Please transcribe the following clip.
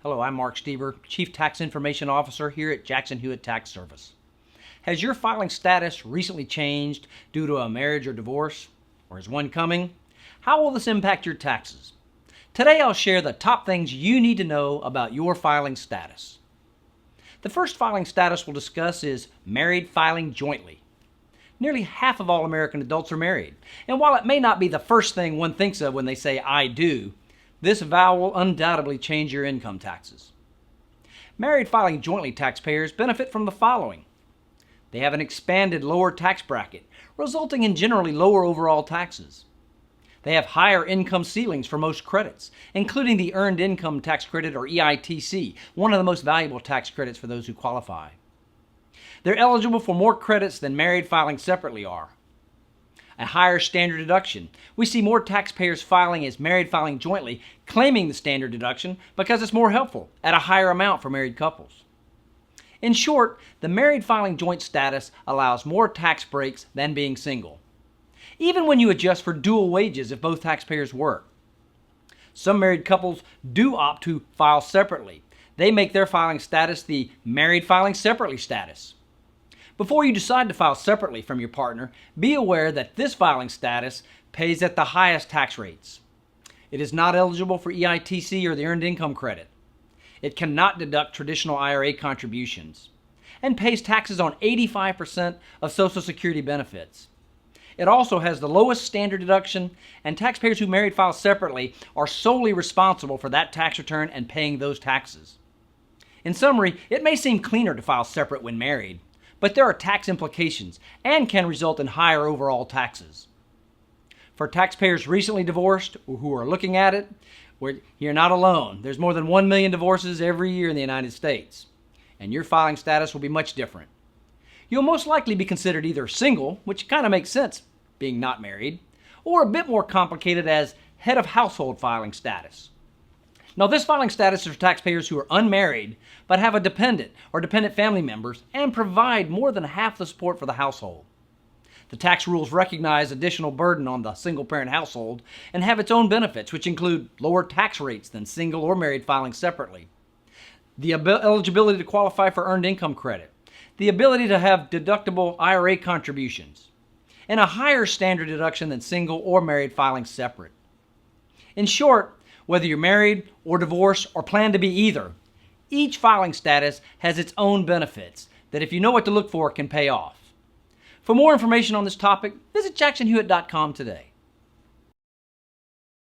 Hello, I'm Mark Steber, Chief Tax Information Officer here at Jackson Hewitt Tax Service. Has your filing status recently changed due to a marriage or divorce? Or is one coming? How will this impact your taxes? Today I'll share the top things you need to know about your filing status. The first filing status we'll discuss is married filing jointly. Nearly half of all American adults are married, and while it may not be the first thing one thinks of when they say "I do," this vow will undoubtedly change your income taxes. Married filing jointly taxpayers benefit from the following. They have an expanded lower tax bracket, resulting in generally lower overall taxes. They have higher income ceilings for most credits, including the Earned Income Tax Credit or EITC, one of the most valuable tax credits for those who qualify. They're eligible for more credits than married filing separately are. A higher standard deduction. We see more taxpayers filing as married filing jointly, claiming the standard deduction because it's more helpful at a higher amount for married couples. In short, the married filing joint status allows more tax breaks than being single, even when you adjust for dual wages if both taxpayers work. Some married couples do opt to file separately. They make their filing status the married filing separately status. Before you decide to file separately from your partner, be aware that this filing status pays at the highest tax rates. It is not eligible for EITC or the Earned Income Credit. It cannot deduct traditional IRA contributions and pays taxes on 85% of Social Security benefits. It also has the lowest standard deduction, and taxpayers who married file separately are solely responsible for that tax return and paying those taxes. In summary, it may seem cleaner to file separate when married, but there are tax implications and can result in higher overall taxes. For taxpayers recently divorced or who are looking at it, you're not alone. There's more than 1 million divorces every year in the United States, and your filing status will be much different. You'll most likely be considered either single, which kind of makes sense being not married, or a bit more complicated as head of household filing status. Now, this filing status is for taxpayers who are unmarried but have a dependent or dependent family members and provide more than half the support for the household. The tax rules recognize additional burden on the single-parent household and have its own benefits, which include lower tax rates than single or married filing separately, the eligibility to qualify for Earned Income Credit, the ability to have deductible IRA contributions, and a higher standard deduction than single or married filing separate. In short, whether you're married or divorced or plan to be either, each filing status has its own benefits that, if you know what to look for, can pay off. For more information on this topic, visit jacksonhewitt.com today.